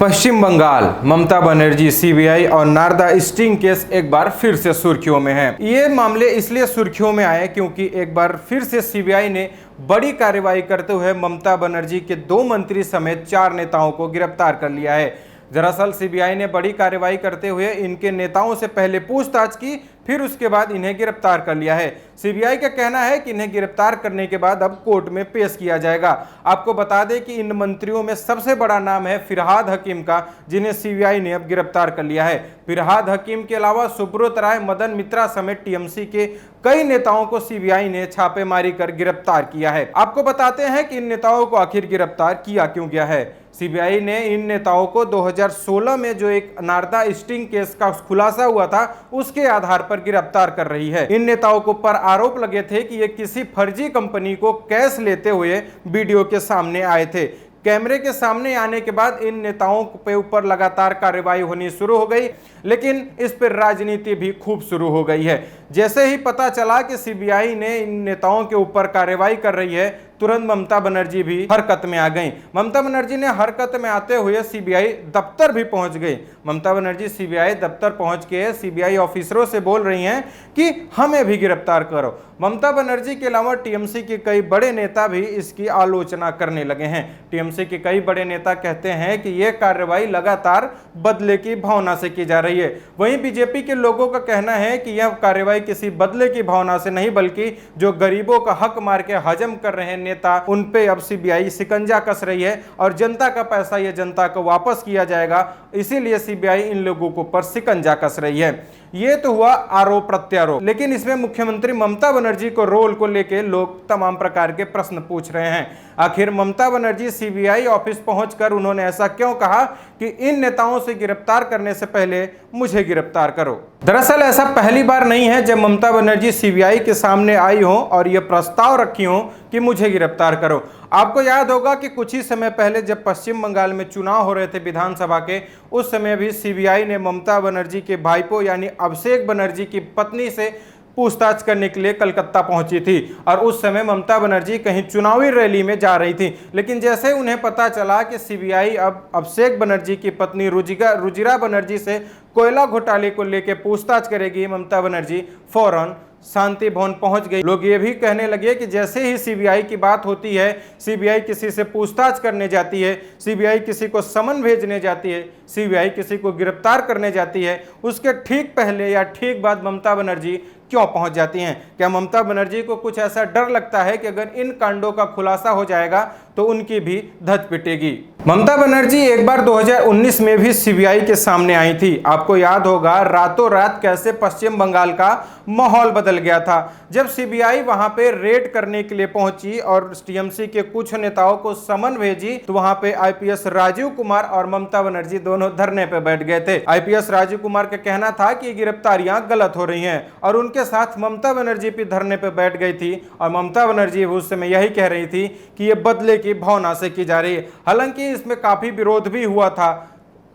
पश्चिम Bengal, Mamata Banerjee, CBI और Narada sting case एक बार फिर से सुर्खियों में है। ये मामले इसलिए सुर्खियों में आए क्योंकि एक बार फिर से सीबीआई ने बड़ी कार्रवाई करते हुए ममता बनर्जी के 2 मंत्री समेत 4 नेताओं को गिरफ्तार कर लिया है। दरअसल सीबीआई ने बड़ी कार्रवाई करते हुए इनके नेताओं से पहले पूछताछ की, फिर उसके बाद इन्हें गिरफ्तार कर लिया है। सीबीआई का कहना है कि इन्हें गिरफ्तार करने के बाद अब कोर्ट में पेश किया जाएगा। आपको बता दें कि इन मंत्रियों में सबसे बड़ा नाम है फिरहाद हकीम का, जिन्हें सीबीआई ने अब गिरफ्तार कर लिया है। फिरहाद हकीम के अलावा सुब्रत राय, मदन मित्रा समेत टीएमसी के कई नेताओं को सीबीआई ने छापेमारी कर गिरफ्तार किया है। आपको बताते हैं कि इन नेताओं को आखिर गिरफ्तार किया क्यों गया है। सीबीआई ने इन नेताओं को 2016 में जो एक नारदा स्टिंग केस का खुलासा हुआ था, उसके आधार पर गिरफ्तार कर रही है। इन नेताओं को पर आरोप लगे थे कि ये किसी फर्जी कंपनी को कैश लेते हुए वीडियो के सामने आए थे। कैमरे के सामने आने के बाद इन नेताओं के ऊपर लगातार कार्रवाई होनी शुरू हो गई, लेकिन इस पर राजनीति भी खूब शुरू हो गई है। जैसे ही पता चला कि सीबीआई ने इन नेताओं के ऊपर कार्रवाई कर रही है, तुरंत ममता बनर्जी भी हरकत में आ गई। ममता बनर्जी ने हरकत में आते हुए सीबीआई दफ्तर भी पहुंच गई। ममता बनर्जी सीबीआई दफ्तर पहुंच के सीबीआई ऑफिसरों से बोल रही हैं कि हमें भी गिरफ्तार करो। ममता बनर्जी के अलावा टीएमसी के कई बड़े नेता भी इसकी आलोचना करने लगे हैं। टीएमसी के कई बड़े नेता कहते हैं कि यह कार्रवाई लगातार बदले की भावना से की जा रही है। वहीं बीजेपी के लोगों का कहना है कि यह कार्रवाई किसी बदले की भावना से नहीं, बल्कि जो गरीबों का हक मार के हजम कर रहे नेता, उन पे अब सीबीआई शिकंजा कस रही है और जनता का पैसा ये जनता को वापस किया जाएगा, इसीलिए सीबीआई इन लोगों को पर शिकंजा कस रही है। ये तो हुआ आरोप प्रत्यारोप, लेकिन इसमें मुख्यमंत्री ममता बनर्जी को रोल को लेकर लोग तमाम प्रकार के प्रश्न पूछ रहे हैं। आखिर ममता बनर्जी सीबीआई ऑफिस पहुंचकर उन्होंने ऐसा क्यों कहा कि इन नेताओं से गिरफ्तार करने से पहले मुझे गिरफ्तार करो। दरअसल ऐसा पहली बार नहीं है जब ममता बनर्जी सीबीआई के सामने आई हो और यह प्रस्ताव रखी हो कि मुझे गिरफ्तार करो। आपको याद होगा कि कुछ ही समय पहले जब पश्चिम बंगाल में चुनाव हो रहे थे विधानसभा के, उस समय भी सीबीआई ने ममता बनर्जी के भाईपो यानी अभिषेक बनर्जी की पत्नी से पूछताछ करने के लिए कलकत्ता पहुंची थी और उस समय ममता बनर्जी कहीं चुनावी रैली में जा रही थी। लेकिन जैसे उन्हें पता चला कि सीबीआई अब अभिषेक बनर्जी की पत्नी रुजिरा बनर्जी से कोयला घोटाले को लेकर पूछताछ करेगी, ममता बनर्जी फौरन शांति भवन पहुंच गई। लोग ये भी कहने लगे कि जैसे ही सीबीआई की बात होती है, सीबीआई किसी से पूछताछ करने जाती है, सीबीआई किसी को समन भेजने जाती है, सीबीआई किसी को गिरफ्तार करने जाती है, उसके ठीक पहले या ठीक बाद ममता बनर्जी क्यों पहुंच जाती हैं? क्या ममता बनर्जी को कुछ ऐसा डर लगता है कि अगर इन कांडों का खुलासा हो जाएगा तो उनकी भी धज पिटेगी? ममता बनर्जी एक बार 2019 में भी सीबीआई के सामने आई थी। आपको याद होगा रातों रात कैसे पश्चिम बंगाल का माहौल बदल गया था जब सीबीआई वहां पे रेड करने के लिए पहुंची और टीएमसी के कुछ नेताओं को समन भेजी, तो वहां पे आईपीएस राजीव कुमार और ममता बनर्जी दोनों धरने पे बैठ गए थे। आईपीएस राजीव कुमार का कहना था कि गिरफ्तारियां गलत हो रही हैं और उनके साथ ममता बनर्जी भी धरने पे बैठ गई थी और ममता बनर्जी उस समय यही कह रही थी कि ये बदले की भावना से की जा रही है। हालांकि इसमें काफी विरोध भी हुआ था,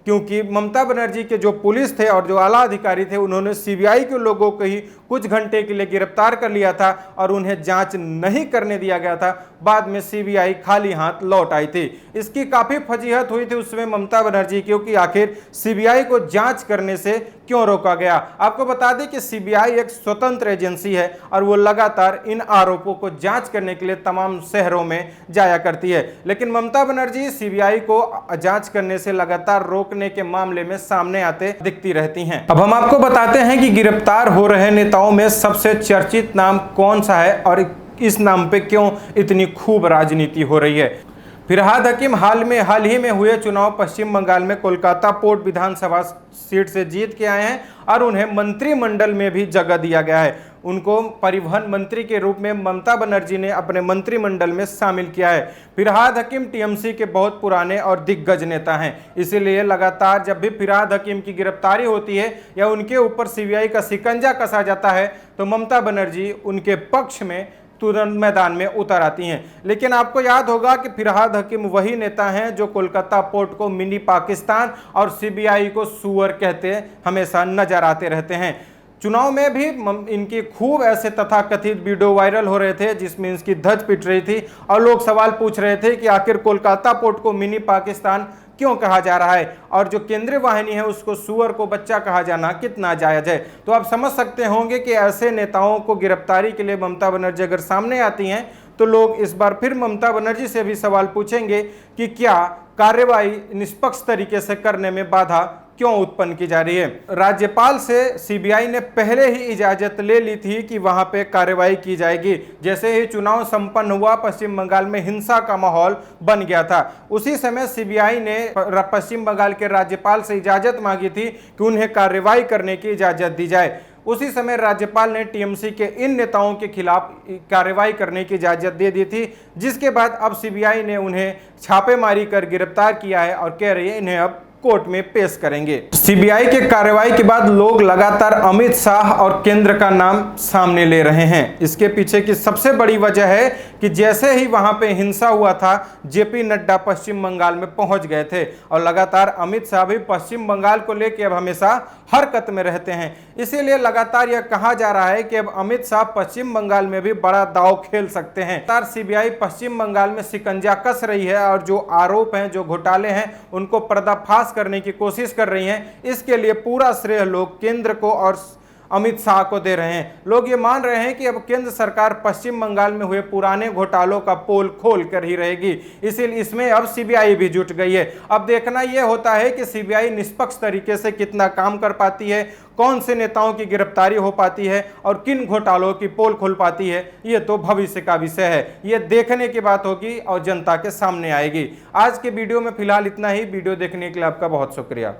क्योंकि ममता बनर्जी के जो पुलिस थे और जो आला अधिकारी थे, उन्होंने सीबीआई के लोगों को ही कुछ घंटे के लिए गिरफ्तार कर लिया था और उन्हें जांच नहीं करने दिया गया था। बाद में सीबीआई खाली हाथ लौट आई थी। इसकी काफी फजीहत हुई थी उस समय ममता बनर्जी, क्योंकि आखिर सीबीआई को जांच करने से क्यों रोका गया। आपको बता दें कि सीबीआई एक स्वतंत्र एजेंसी है और वो लगातार इन आरोपों को जांच करने के लिए तमाम शहरों में जाया करती है, लेकिन ममता बनर्जी सीबीआई को जांच करने से लगातार रोकने के मामले में सामने आते दिखती रहती हैं। अब हम आपको बताते हैं कि गिरफ्तार हो रहे नेताओं में सबसे चर्चित नाम कौन सा है और इस नाम पे क्यों इतनी खूब राजनीति हो रही है। फिरहाद हकीम हाल ही में हुए चुनाव पश्चिम बंगाल में कोलकाता पोर्ट विधानसभा सीट से जीत के आए हैं और उन्हें मंत्रिमंडल में भी जगह दिया गया है। उनको परिवहन मंत्री के रूप में ममता बनर्जी ने अपने मंत्रिमंडल में शामिल किया है। फिरहाद हकीम टीएमसी के बहुत पुराने और दिग्गज नेता हैं, इसीलिए लगातार जब भी फिरहाद हकीम की गिरफ्तारी होती है या उनके ऊपर सीबीआई का शिकंजा कसा जाता है, तो ममता बनर्जी उनके पक्ष में तुरंत मैदान में उतर आती हैं। लेकिन आपको याद होगा कि फिरहाद हकीम वही नेता हैं जो कोलकाता पोर्ट को मिनी पाकिस्तान और सीबीआई को सुअर कहते हमेशा नजर आते रहते हैं। चुनाव में भी इनकी खूब ऐसे तथाकथित वीडियो वायरल हो रहे थे जिसमें इसकी धज पिट रही थी और लोग सवाल पूछ रहे थे कि आखिर कोलकाता पोर्ट को मिनी पाकिस्तान क्यों कहा जा रहा है और जो केंद्रीय वाहिनी है उसको सुअर को बच्चा कहा जाना कितना जायज है। तो आप समझ सकते होंगे कि ऐसे नेताओं को गिरफ्तारी के लिए ममता बनर्जी अगर सामने आती हैं तो लोग इस बार फिर ममता बनर्जी से भी सवाल पूछेंगे कि क्या कार्रवाई निष्पक्ष तरीके से करने में बाधा क्यों उत्पन्न की जा रही है। राज्यपाल से सीबीआई ने पहले ही इजाजत ले ली थी कि वहां पे कार्रवाई की जाएगी। जैसे ही चुनाव संपन्न हुआ पश्चिम बंगाल में हिंसा का माहौल बन गया था, उसी समय सीबीआई ने पश्चिम बंगाल के राज्यपाल से इजाजत मांगी थी कि उन्हें कार्रवाई करने की इजाजत दी जाए। उसी समय राज्यपाल ने टीएमसी के इन नेताओं के खिलाफ कार्रवाई करने की इजाजत दे दी थी, जिसके बाद अब सीबीआई ने उन्हें छापेमारी कर गिरफ्तार किया है और कह रही है इन्हें अब कोर्ट में पेश करेंगे। सीबीआई के कार्रवाई के बाद लोग लगातार अमित शाह और केंद्र का नाम सामने ले रहे हैं। इसके पीछे की सबसे बड़ी वजह है कि जैसे ही वहां पे हिंसा हुआ था, जेपी नड्डा पश्चिम बंगाल में पहुंच गए थे और लगातार अमित शाह भी पश्चिम बंगाल को लेकर अब हमेशा हरकत में रहते हैं। इसीलिए लगातार यह कहा जा रहा है कि अब अमित शाह पश्चिम बंगाल में भी बड़ा दांव खेल सकते हैं। लगातार सीबीआई पश्चिम बंगाल में शिकंजा कस रही है और जो आरोप हैं, जो घोटाले हैं, उनको पर्दाफाश करने की कोशिश कर रही हैं। इसके लिए पूरा श्रेय लोग केंद्र को और अमित शाह को दे रहे हैं। लोग ये मान रहे हैं कि अब केंद्र सरकार पश्चिम बंगाल में हुए पुराने घोटालों का पोल खोल कर ही रहेगी, इसीलिए इसमें अब सीबीआई भी जुट गई है। अब देखना यह होता है कि सीबीआई निष्पक्ष तरीके से कितना काम कर पाती है, कौन से नेताओं की गिरफ्तारी हो पाती है और किन घोटालों की पोल खोल पाती है। ये तो भविष्य का विषय है, ये देखने की बात होगी और जनता के सामने आएगी। आज के वीडियो में फिलहाल इतना ही। वीडियो देखने के लिए आपका बहुत शुक्रिया।